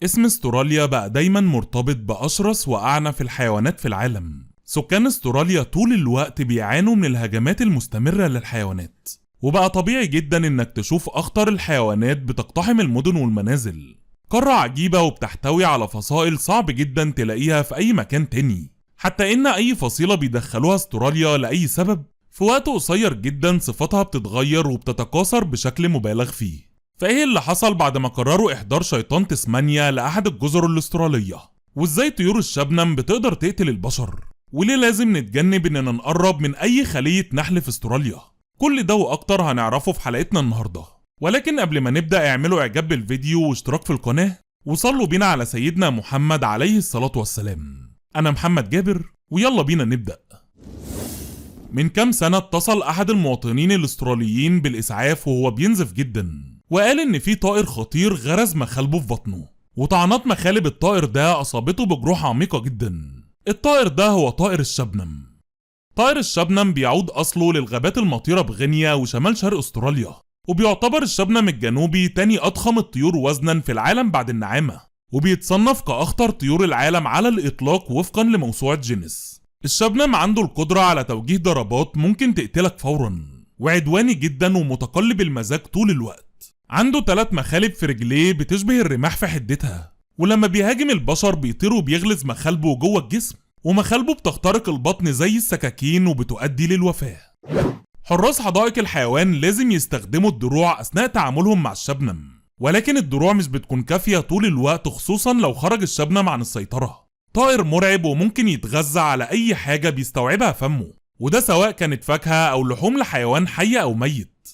اسم استراليا بقى دايما مرتبط بأشرس وأعنف الحيوانات في العالم. سكان استراليا طول الوقت بيعانوا من الهجمات المستمرة للحيوانات، وبقى طبيعي جدا انك تشوف اخطر الحيوانات بتقتحم المدن والمنازل. قارة عجيبة وبتحتوي على فصائل صعب جدا تلاقيها في اي مكان تاني، حتى ان اي فصيلة بيدخلوها استراليا لأي سبب في وقت قصير جدا صفاتها بتتغير وبتتكاثر بشكل مبالغ فيه. فايه اللي حصل بعد ما قرروا احضار شيطان تسمانيا لأحد الجزر الاسترالية؟ وازاي طيور الشبنم بتقدر تقتل البشر؟ وليه لازم نتجنب اننا نقرب من اي خلية نحل في استراليا؟ كل ده واكتر هنعرفه في حلقتنا النهاردة. ولكن قبل ما نبدأ اعملوا اعجاب بالفيديو واشتراك في القناة وصلوا بينا على سيدنا محمد عليه الصلاة والسلام. انا محمد جابر ويلا بينا نبدأ. من كام سنة اتصل احد المواطنين الاستراليين بالاسعاف وهو بينزف جدا، وقال ان في طائر خطير غرز مخالبه في بطنه، وطعنات مخالب الطائر ده اصابته بجروح عميقة جدا. الطائر ده هو طائر الشبنم. طائر الشبنم بيعود أصله للغابات المطيرة بغينيا وشمال شرق أستراليا، وبيعتبر الشبنم الجنوبي تاني أضخم الطيور وزنا في العالم بعد النعامة، وبيتصنف كأخطر طيور العالم على الإطلاق وفقا لموسوعة جينيس. الشبنم عنده القدرة على توجيه ضربات ممكن تقتلك فورا، وعدواني جدا ومتقلب المزاج طول الوقت. عنده 3 مخالب في رجليه بتشبه الرماح في حدتها، ولما بيهاجم البشر بيطير وبيغلز مخالبه جوه الجسم، ومخالبه بتخترق البطن زي السكاكين وبتؤدي للوفاة. حراس حدائق الحيوان لازم يستخدموا الدروع أثناء تعاملهم مع الشبنم، ولكن الدروع مش بتكون كافية طول الوقت، خصوصا لو خرج الشبنم عن السيطرة. طائر مرعب وممكن يتغذى على أي حاجة بيستوعبها فمه، وده سواء كانت فاكهة أو لحوم لحيوان حي أو ميت.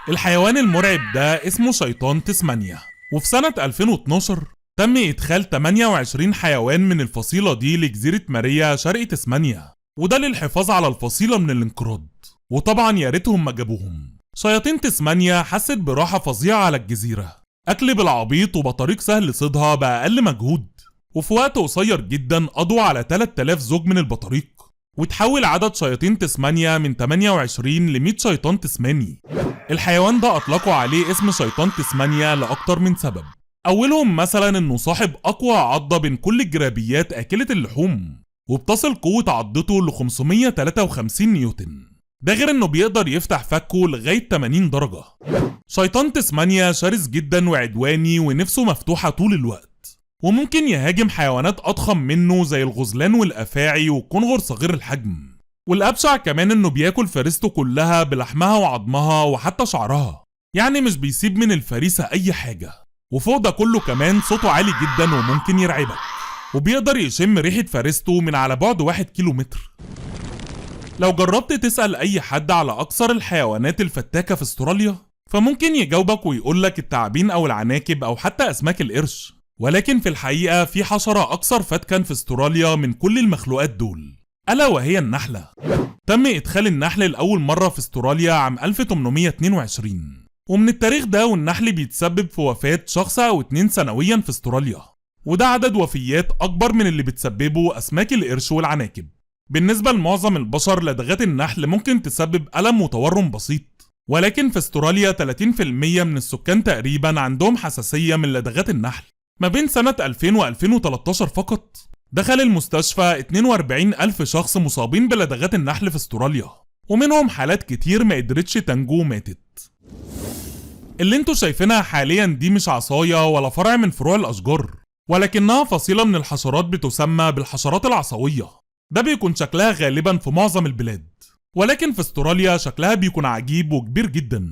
الحيوان المرعب ده اسمه شيطان تسمانيا، وفي سنة 2012 تم إدخال 28 حيوان من الفصيلة دي لجزيرة ماريا شرق تسمانيا، وده للحفاظ على الفصيلة من الانقراض، وطبعا يا ريتهم ما جابوهم. شياطين تسمانيا حست براحة فظيعة على الجزيرة، أكل بالعبيط وبطريق سهل صيدها بأقل مجهود، وفي وقت قصير جدا قضوا على 3000 زوج من البطاريق، وتحول عدد شياطين تسمانيا من 28 ل 100 شيطان تسماني. الحيوان ده أطلقوا عليه اسم شيطان تسمانيا لأكتر من سبب. أولهم مثلا إنه صاحب أقوى عضة بين كل الجرابيات آكلة اللحوم، وبتصل قوة عضته ل 553 نيوتن، ده غير إنه بيقدر يفتح فكه لغاية 80 درجة. شيطان تسمانيا شرس جدا وعدواني ونفسه مفتوحة طول الوقت، وممكن يهاجم حيوانات أضخم منه زي الغزلان والأفاعي والكنغر صغير الحجم. والأبشع كمان إنه بياكل فريسته كلها بلحمها وعظمها وحتى شعرها، يعني مش بيسيب من الفريسة أي حاجة. وفوق ده كله كمان صوته عالي جدا وممكن يرعبك، وبيقدر يشم ريحة فريسته من على بعد 1 كيلومتر. لو جربت تسأل أي حد على أكثر الحيوانات الفتاكة في استراليا، فممكن يجاوبك ويقولك التعابين أو العناكب أو حتى أسماك القرش، ولكن في الحقيقة في حشرة أكثر فتكا في استراليا من كل المخلوقات دول، ألا وهي النحلة. تم إدخال النحل لأول مرة في استراليا عام 1822، ومن التاريخ ده والنحل بيتسبب في وفاة شخص أو 2 سنويا في استراليا، وده عدد وفيات أكبر من اللي بتسببه أسماك القرش والعناكب. بالنسبة لمعظم البشر لدغات النحل ممكن تسبب ألم وتورم بسيط، ولكن في استراليا 30% من السكان تقريبا عندهم حساسية من لدغات النحل. ما بين سنة 2000 و 2013 فقط دخل المستشفى 42 ألف شخص مصابين بلدغات النحل في استراليا، ومنهم حالات كتير ما قدرتش تنجو وماتت. اللي انتوا شايفينها حاليا دي مش عصاية ولا فرع من فروع الأشجار، ولكنها فصيلة من الحشرات بتسمى بالحشرات العصوية. ده بيكون شكلها غالبا في معظم البلاد، ولكن في استراليا شكلها بيكون عجيب وكبير جدا.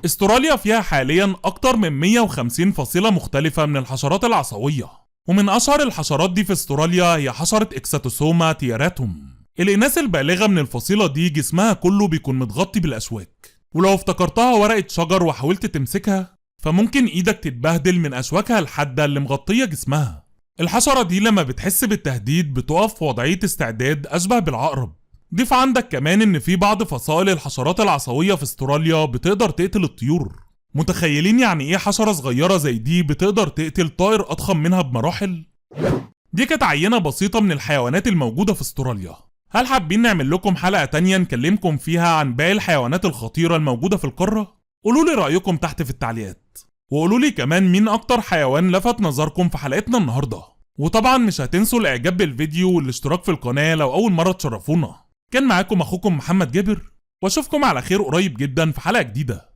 استراليا فيها حاليا أكتر من 150 فصيلة مختلفة من الحشرات العصوية، ومن أشهر الحشرات دي في استراليا هي حشرة إكساتوسوما تياراتوم. الإناث البالغة من الفصيلة دي جسمها كله بيكون متغطي بالأشواك، ولو افتكرتها ورقة شجر وحاولت تمسكها فممكن ايدك تتبهدل من اشواكها الحادة اللي مغطية جسمها. الحشرة دي لما بتحس بالتهديد بتقف في وضعية استعداد اشبه بالعقرب. ضيف عندك كمان ان في بعض فصائل الحشرات العصوية في استراليا بتقدر تقتل الطيور. متخيلين يعني ايه حشرة صغيرة زي دي بتقدر تقتل طائر اضخم منها بمراحل؟ دي كانت عينة بسيطة من الحيوانات الموجودة في استراليا. هل حابين نعمل لكم حلقة تانية نكلمكم فيها عن باقي الحيوانات الخطيرة الموجودة في القارة؟ قولوا لي رأيكم تحت في التعليقات. وقولوا لي كمان مين اكتر حيوان لفت نظركم في حلقتنا النهارده. وطبعا مش هتنسوا الاعجاب بالفيديو والاشتراك في القناة لو اول مرة تشرفونا. كان معاكم اخوكم محمد جابر، واشوفكم على خير قريب جدا في حلقة جديدة.